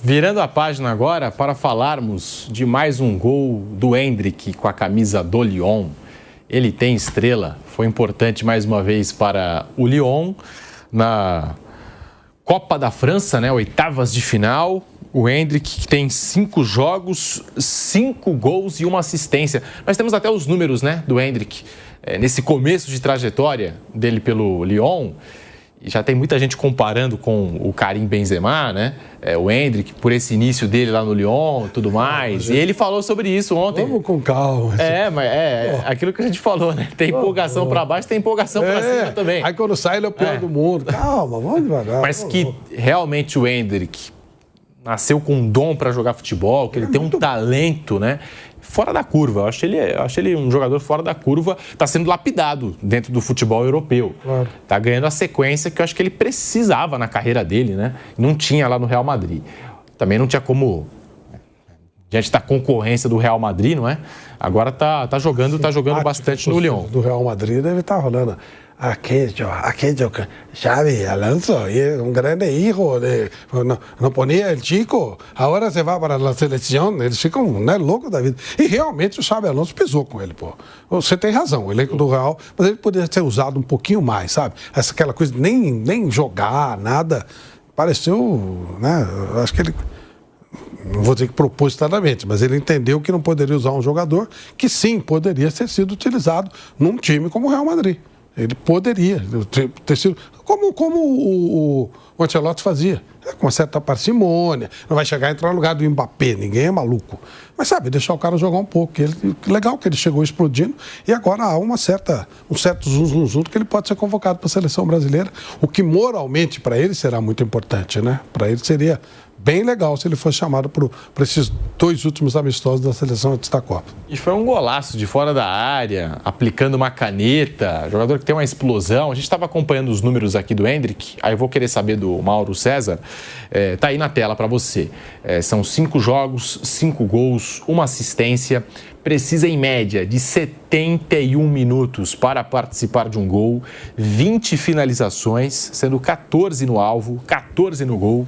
Virando a página agora para falarmos de mais um gol do Endrick com a camisa do Lyon. Ele tem estrela, foi importante mais uma vez para o Lyon na Copa da França, né? Oitavas de final. O Endrick que tem 5 jogos, 5 gols e 1 assistência. Nós temos até os números, né, do Endrick nesse começo de trajetória dele pelo Lyon. E já tem muita gente comparando com o Karim Benzema, né? O Endrick, por esse início dele lá no Lyon e tudo mais. E ele falou sobre isso ontem. Vamos com calma. Mas aquilo que a gente falou, né? Tem empolgação para baixo, tem empolgação para cima também. Aí quando sai, ele é o pior do mundo. Calma, vamos devagar. Mas que realmente o Endrick nasceu com um dom para jogar futebol, que ele tem um talento, né? Fora da curva. Eu acho ele um jogador fora da curva. Está sendo lapidado dentro do futebol europeu. Claro. Está ganhando a sequência que eu acho que ele precisava na carreira dele, né? Não tinha lá no Real Madrid. Também não tinha como... Diante da concorrência do Real Madrid, não é? Agora tá jogando bastante no Lyon. Do Real Madrid deve estar rolando. Aquele Xavi Alonso, um grande hijo, não ponia o chico, agora você vai para a seleção, eles ficam loucos da vida. E realmente o Xavi Alonso pesou com ele, pô. Você tem razão, o elenco do Real, mas ele poderia ser usado um pouquinho mais, sabe? Aquela coisa, nem jogar, nada, pareceu, né? Eu acho que ele... Não vou dizer que propositadamente, mas ele entendeu que não poderia usar um jogador que sim, poderia ter sido utilizado num time como o Real Madrid. Ele poderia ter sido... Como o Ancelotti fazia, com uma certa parcimônia. Não vai chegar e entrar no lugar do Mbappé, ninguém é maluco. Mas, sabe, deixar o cara jogar um pouco. Legal que ele chegou explodindo e agora há um certo zum que ele pode ser convocado para a seleção brasileira, o que moralmente para ele será muito importante, né? Para ele seria bem legal se ele fosse chamado para esses 2 últimos amistosos da seleção antes da Copa. E foi um golaço de fora da área, aplicando uma caneta, jogador que tem uma explosão. A gente estava acompanhando os números aqui do Endrick, aí eu vou querer saber do Mauro César. Tá aí na tela para você. São 5 jogos, 5 gols, 1 assistência. Precisa, em média, de 71 minutos para participar de um gol, 20 finalizações, sendo 14 no alvo, 14 no gol.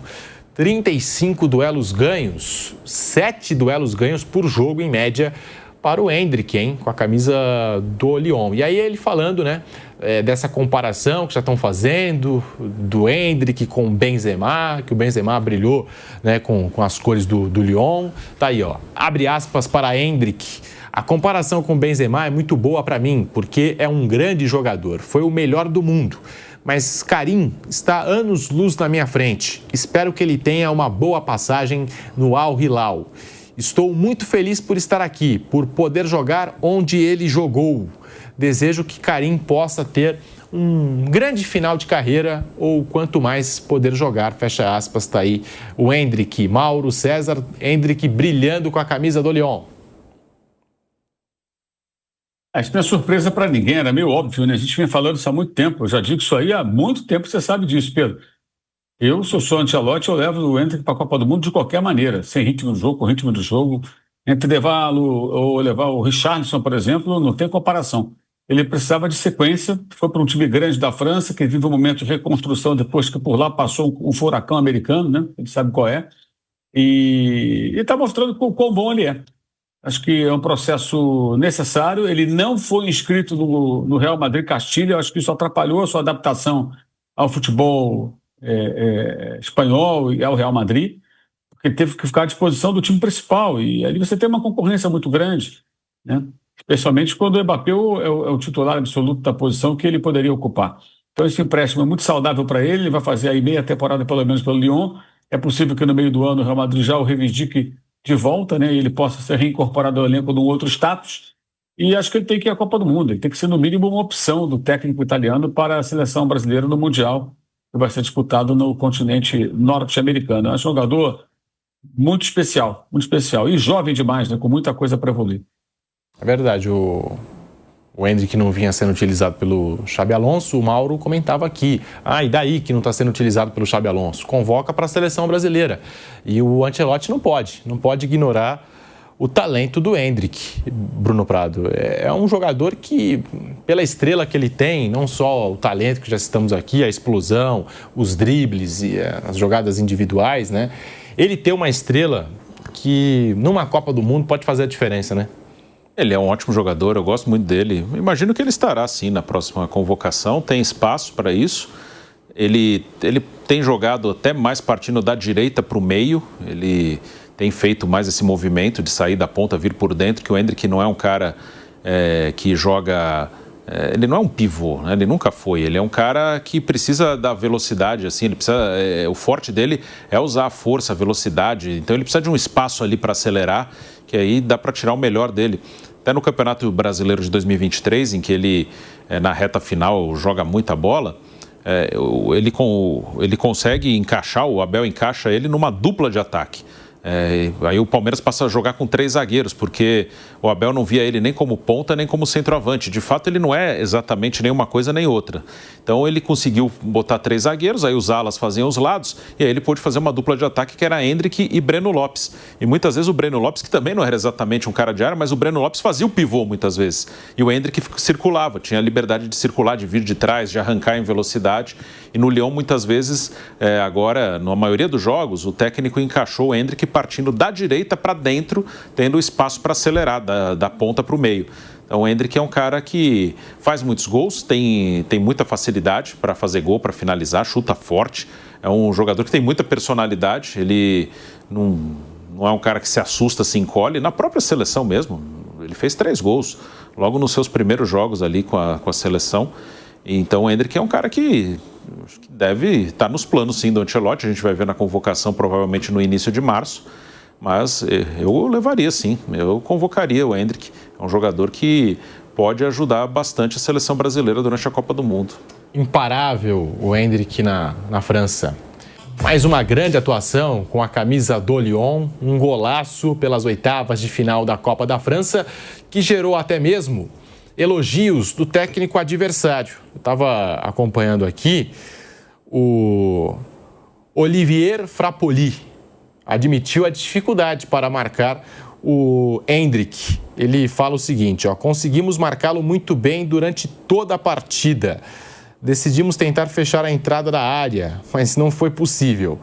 35 duelos ganhos, 7 duelos ganhos por jogo, em média, para o Endrick, hein? Com a camisa do Lyon. E aí ele falando, né, dessa comparação que já estão fazendo, do Endrick com o Benzema, que o Benzema brilhou, né, com as cores do Lyon. Tá aí, ó, abre aspas para Endrick. A comparação com o Benzema é muito boa para mim, porque é um grande jogador, foi o melhor do mundo. Mas Karim está anos-luz na minha frente. Espero que ele tenha uma boa passagem no Al Hilal. Estou muito feliz por estar aqui, por poder jogar onde ele jogou. Desejo que Karim possa ter um grande final de carreira ou quanto mais poder jogar. Fecha aspas, está aí o Endrick. Mauro César, Endrick brilhando com a camisa do Lyon. Isso não é surpresa para ninguém, era meio óbvio, né? A gente vem falando isso há muito tempo. Eu já digo isso aí há muito tempo, você sabe disso, Pedro. Eu, se eu sou Ancelotti, eu levo o Endrick para a Copa do Mundo de qualquer maneira, sem ritmo do jogo, com ritmo do jogo. Entre levá-lo ou levar o Richarlison, por exemplo, não tem comparação. Ele precisava de sequência, foi para um time grande da França, que vive um momento de reconstrução depois que por lá passou um furacão americano, né? Ele sabe qual é. E está mostrando quão bom ele é. Acho que é um processo necessário. Ele não foi inscrito no Real Madrid Castilha. Acho que isso atrapalhou a sua adaptação ao futebol espanhol e ao Real Madrid, porque teve que ficar à disposição do time principal. E ali você tem uma concorrência muito grande, né? Especialmente quando o Mbappé é o titular absoluto da posição que ele poderia ocupar. Então esse empréstimo é muito saudável para ele. Ele vai fazer aí meia temporada pelo menos pelo Lyon. É possível que no meio do ano o Real Madrid já o reivindique de volta, né, e ele possa ser reincorporado ao elenco de um outro status, e acho que ele tem que ir à Copa do Mundo, ele tem que ser no mínimo uma opção do técnico italiano para a seleção brasileira no Mundial, que vai ser disputado no continente norte-americano. É um jogador muito especial, e jovem demais, né, com muita coisa para evoluir. É verdade, o Endrick não vinha sendo utilizado pelo Xabi Alonso, o Mauro comentava aqui. E daí que não está sendo utilizado pelo Xabi Alonso? Convoca para a seleção brasileira. E o Ancelotti não pode ignorar o talento do Endrick, Bruno Prado. É um jogador que, pela estrela que ele tem, não só o talento que já citamos aqui, a explosão, os dribles e as jogadas individuais, né? ele ter uma estrela que numa Copa do Mundo pode fazer a diferença, né? Ele é um ótimo jogador, eu gosto muito dele. Imagino que ele estará, sim, na próxima convocação. Tem espaço para isso. Ele tem jogado até mais partindo da direita para o meio. Ele tem feito mais esse movimento de sair da ponta, vir por dentro, que o Endrick não é um cara que joga... ele não é um pivô, né? Ele nunca foi. Ele é um cara que precisa da velocidade, assim, ele precisa, o forte dele é usar a força, a velocidade. Então ele precisa de um espaço ali para acelerar, que aí dá para tirar o melhor dele. Até no Campeonato Brasileiro de 2023, em que ele, na reta final, joga muita bola, ele consegue encaixar, o Abel encaixa ele numa dupla de ataque. Aí o Palmeiras passa a jogar com 3 zagueiros, porque o Abel não via ele nem como ponta, nem como centroavante. De fato, ele não é exatamente nem uma coisa nem outra. Então, ele conseguiu botar 3 zagueiros, aí os alas faziam os lados, e aí ele pôde fazer uma dupla de ataque que era Endrick e Breno Lopes. E muitas vezes o Breno Lopes, que também não era exatamente um cara de área, mas o Breno Lopes fazia o pivô muitas vezes. E o Endrick circulava, tinha a liberdade de circular, de vir de trás, de arrancar em velocidade. E no Lyon, muitas vezes, agora, na maioria dos jogos, o técnico encaixou o Endrick partindo da direita para dentro, tendo espaço para acelerar, da ponta para o meio. Então o Endrick é um cara que faz muitos gols, tem muita facilidade para fazer gol, para finalizar, chuta forte. É um jogador que tem muita personalidade, ele não é um cara que se assusta, se encolhe. Na própria seleção mesmo, ele fez 3 gols, logo nos seus primeiros jogos ali com a seleção. Então o Endrick é um cara que deve estar nos planos, sim, do Ancelotti. A gente vai ver na convocação provavelmente no início de março. Mas eu levaria, sim, eu convocaria o Endrick. É um jogador que pode ajudar bastante a seleção brasileira durante a Copa do Mundo. Imparável o Endrick na França. Mais uma grande atuação com a camisa do Lyon, um golaço pelas oitavas de final da Copa da França, que gerou até mesmo elogios do técnico adversário. Eu estava acompanhando aqui o Olivier Frappoli. Admitiu a dificuldade para marcar o Endrick. Ele fala o seguinte, conseguimos marcá-lo muito bem durante toda a partida. Decidimos tentar fechar a entrada da área, mas não foi possível.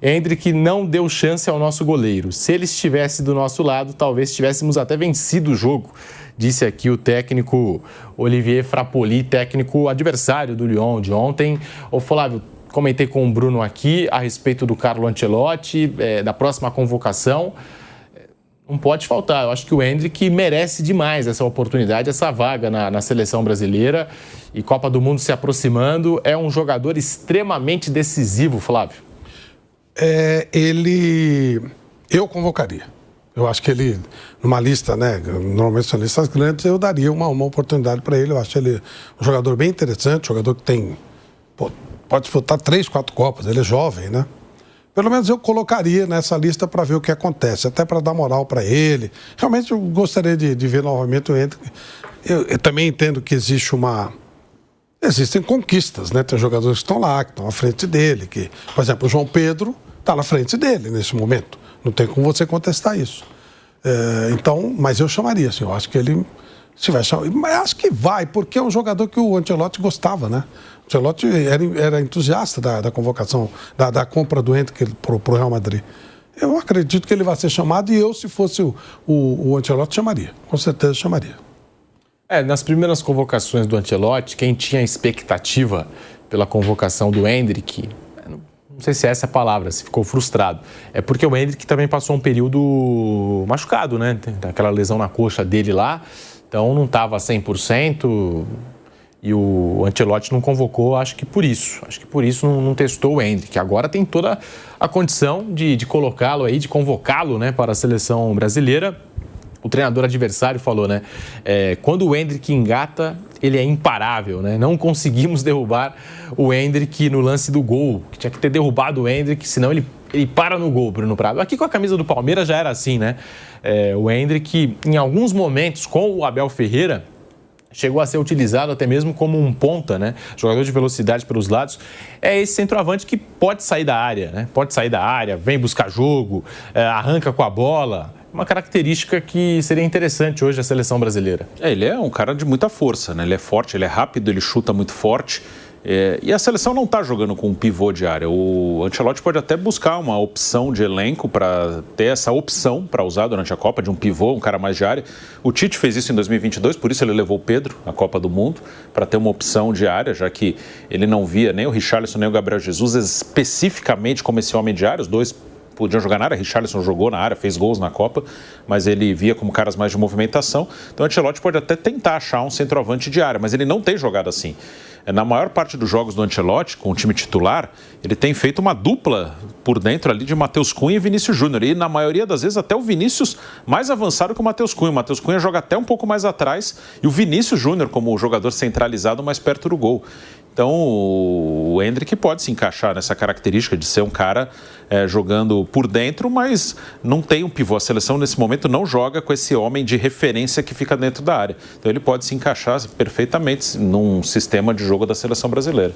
Endrick não deu chance ao nosso goleiro. Se ele estivesse do nosso lado, talvez tivéssemos até vencido o jogo, disse aqui o técnico Olivier Frappoli, técnico adversário do Lyon de ontem. Ô Flávio, comentei com o Bruno aqui a respeito do Carlo Ancelotti, da próxima convocação. Não pode faltar. Eu acho que o Endrick merece demais essa oportunidade, essa vaga na seleção brasileira. E Copa do Mundo se aproximando. É um jogador extremamente decisivo, Flávio. Eu convocaria. Eu acho que ele, numa lista, né? Normalmente são listas grandes, eu daria uma oportunidade para ele. Eu acho ele um jogador bem interessante, um jogador que tem... pode disputar 3, 4 Copas, ele é jovem, né? Pelo menos eu colocaria nessa lista para ver o que acontece, até para dar moral para ele. Realmente eu gostaria de ver novamente o Endrick. Eu também entendo que existem conquistas, né? Tem jogadores que estão lá, que estão à frente dele. Por exemplo, o João Pedro está na frente dele nesse momento. Não tem como você contestar isso. Mas eu chamaria, assim, eu acho que ele... Se vai chamar, mas acho que vai, porque é um jogador que o Ancelotti gostava, né? O Ancelotti era entusiasta da convocação, da compra do Endrick para o Real Madrid. Eu acredito que ele vai ser chamado e eu, se fosse o Ancelotti, chamaria. Com certeza chamaria. Nas primeiras convocações do Ancelotti, quem tinha expectativa pela convocação do Endrick, não sei se é essa a palavra, se ficou frustrado. É porque o Endrick também passou um período machucado, né? Tem aquela lesão na coxa dele lá. Então não estava 100% e o Ancelotti não convocou, acho que por isso não testou o Endrick. Agora tem toda a condição de colocá-lo aí, de convocá-lo, né, para a seleção brasileira. O treinador adversário falou, né, quando o Endrick engata, ele é imparável, né? Não conseguimos derrubar o Endrick no lance do gol, que tinha que ter derrubado o Endrick, senão ele para no gol, Bruno Prado. Aqui com a camisa do Palmeiras já era assim, né? O Endrick, em alguns momentos, com o Abel Ferreira, chegou a ser utilizado até mesmo como um ponta, né? Jogador de velocidade pelos lados. É esse centroavante que pode sair da área, né? Pode sair da área, vem buscar jogo, arranca com a bola. Uma característica que seria interessante hoje a seleção brasileira. Ele é um cara de muita força, né? Ele é forte, ele é rápido, ele chuta muito forte. E a seleção não está jogando com um pivô de área. O Ancelotti pode até buscar uma opção de elenco para ter essa opção para usar durante a Copa, de um pivô, um cara mais de área. O Tite fez isso em 2022, por isso ele levou o Pedro à Copa do Mundo, para ter uma opção de área, já que ele não via nem o Richarlison nem o Gabriel Jesus especificamente como esse homem de área. Os dois podiam jogar na área, Richarlison jogou na área, fez gols na Copa, mas ele via como caras mais de movimentação. Então o Ancelotti pode até tentar achar um centroavante de área, mas ele não tem jogado assim. Na maior parte dos jogos do Ancelotti, com o time titular, ele tem feito uma dupla por dentro ali de Matheus Cunha e Vinícius Júnior. E na maioria das vezes até o Vinícius mais avançado que o Matheus Cunha. O Matheus Cunha joga até um pouco mais atrás e o Vinícius Júnior como jogador centralizado mais perto do gol. Então o Endrick pode se encaixar nessa característica de ser um cara jogando por dentro, mas não tem um pivô. A seleção nesse momento não joga com esse homem de referência que fica dentro da área. Então ele pode se encaixar perfeitamente num sistema de jogo da seleção brasileira.